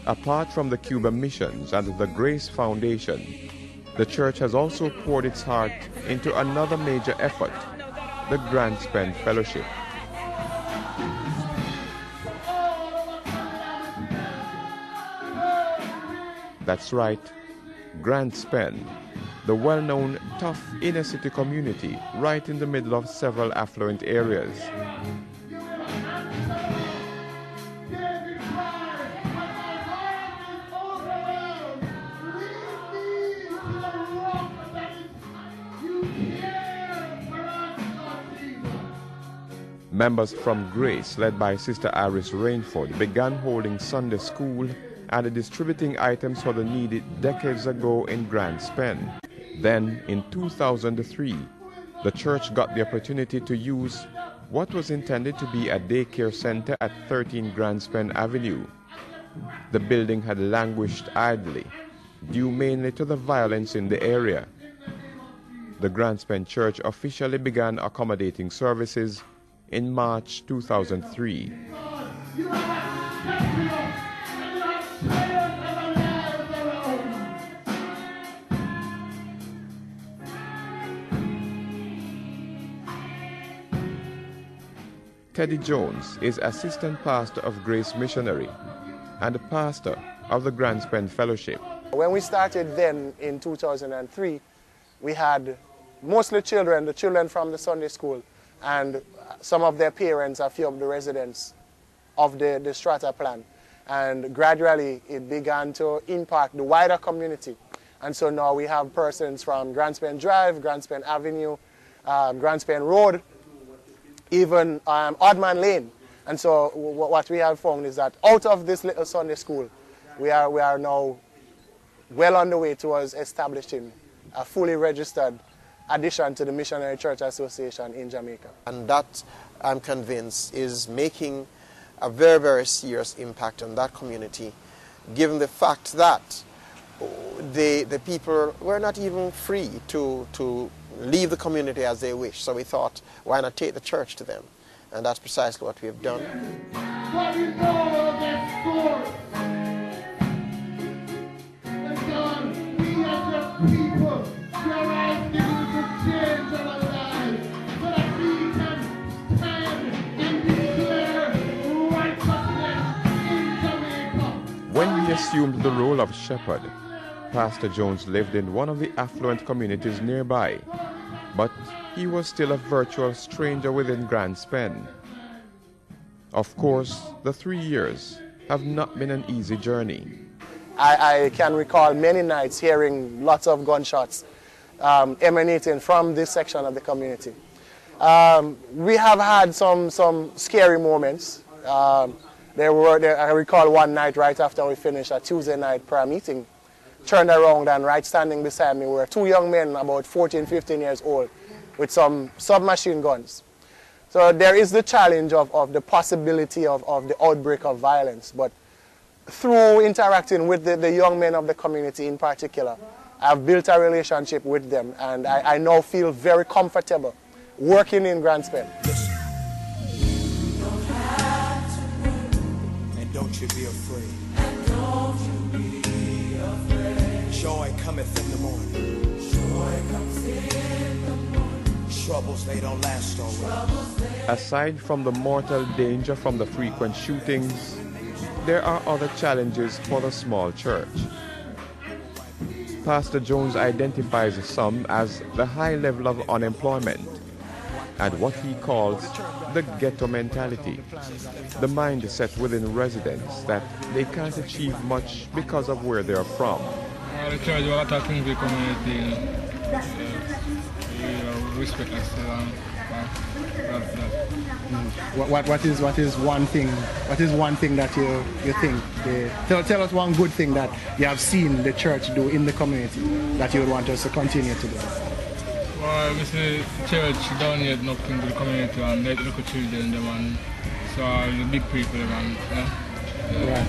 Apart from the Cuban missions and the Grace Foundation, the church has also poured its heart into another major effort, the Grand Spend Fellowship. That's right, Grand Spend, the well-known tough inner-city community right in the middle of several affluent areas. Members from Grace, led by Sister Iris Rainford, began holding Sunday school and distributing items for the needy decades ago in Grand Spend. Then, in 2003, the church got the opportunity to use what was intended to be a daycare center at 13 Grand Spend Avenue. The building had languished idly, due mainly to the violence in the area. The Grand Spend Church officially began accommodating services in March 2003. Teddy Jones is assistant pastor of Grace Missionary and pastor of the Grand Spend Fellowship. When we started then in 2003, we had mostly the children from the Sunday school, and some of their parents, a few of the residents of the strata plan. And gradually it began to impact the wider community. And so now we have persons from Grand Spend Drive, Grand Spend Avenue, Grand Spend Road, even Oddman Lane. And so what we have found is that out of this little Sunday school, we are now well on the way towards establishing a fully registered addition to the Missionary Church Association in Jamaica. And that, I'm convinced, is making a very, very serious impact on that community, given the fact that the people were not even free to leave the community as they wish. So we thought, why not take the church to them? And that's precisely what we have done. What you know of that story? And God, we as your people, we are asking you to change our lives so that we can stand and declare righteousness in Jamaica. When we assumed the role of shepherd, Pastor Jones lived in one of the affluent communities nearby, but he was still a virtual stranger within Grand Spend. Of course, the 3 years have not been an easy journey. I can recall many nights hearing lots of gunshots emanating from this section of the community. We have had some scary moments. I recall one night right after we finished a Tuesday night prayer meeting, turned around and right standing beside me were two young men about 14, 15 years old with some submachine guns. So there is the challenge of the possibility of the outbreak of violence, but through interacting with the young men of the community in particular, I've built a relationship with them, and I now feel very comfortable working in Grand Spend. And don't you be afraid. And don't you be afraid. Joy cometh in the morning. Joy comes in the morning. Troubles, they don't last always. Aside from the mortal danger from the frequent shootings, there are other challenges for the small church. Pastor Jones identifies some as the high level of unemployment and what he calls the ghetto mentality, the mindset within residents that they can't achieve much because of where they are from. The church was attacking the community, respect What is one thing that you think tell us one good thing that you have seen the church do in the community that you would want us to continue to do? Well, we see the church don't need nothing to the community and let local children them and so the big people and Right.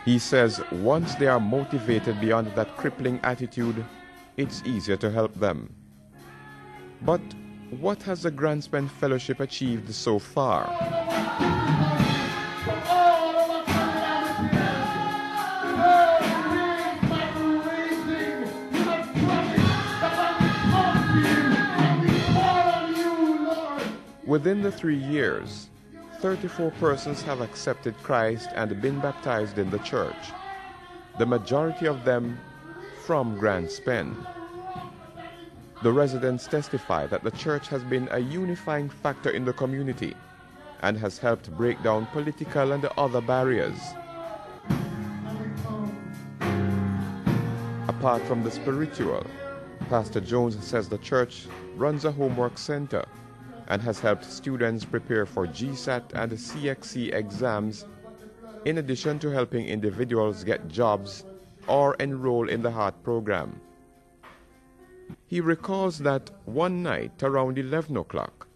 He He says once they are motivated beyond that crippling attitude, it's easier to help them. But what has the Grand Spend Fellowship achieved so far? Within the 3 years, 34 persons have accepted Christ and been baptized in the church, the majority of them from Grand Spend. The residents testify that the church has been a unifying factor in the community and has helped break down political and other barriers. Apart from the spiritual, Pastor Jones says the church runs a homework center and has helped students prepare for GSAT and CXC exams, in addition to helping individuals get jobs or enroll in the Heart program. He recalls that one night around 11 o'clock,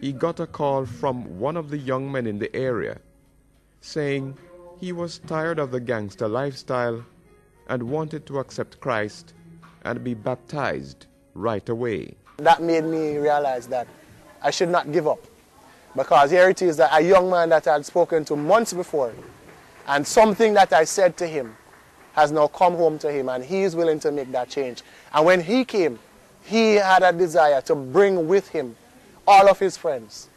he got a call from one of the young men in the area saying he was tired of the gangster lifestyle and wanted to accept Christ and be baptized right away. That made me realize that I should not give up, because here it is that a young man that I had spoken to months before, and something that I said to him has now come home to him, and he is willing to make that change. And when he came, he had a desire to bring with him all of his friends,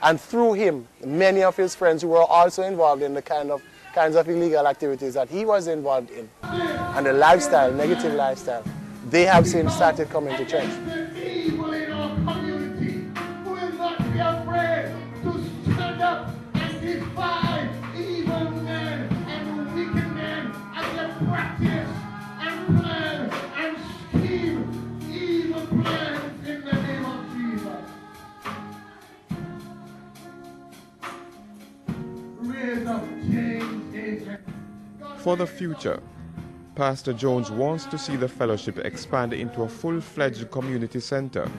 and through him, many of his friends who were also involved in the kinds of illegal activities that he was involved in, and the lifestyle, negative lifestyle, they have since started coming to church. For the future, Pastor Jones wants to see the fellowship expand into a full-fledged community center,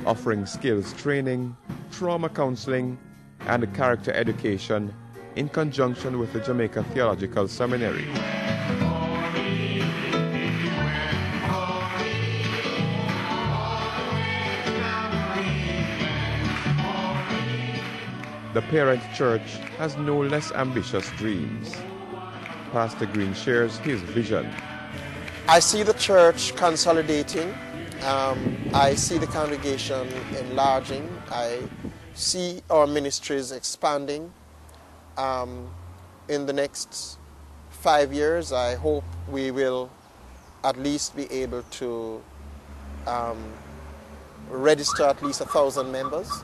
offering skills training, trauma counseling, and character education in conjunction with the Jamaica Theological Seminary. The parent church has no less ambitious dreams. Pastor Green shares his vision. I see the church consolidating. I see the congregation enlarging. I see our ministries expanding. In the next 5 years, I hope we will at least be able to register at least 1,000 members.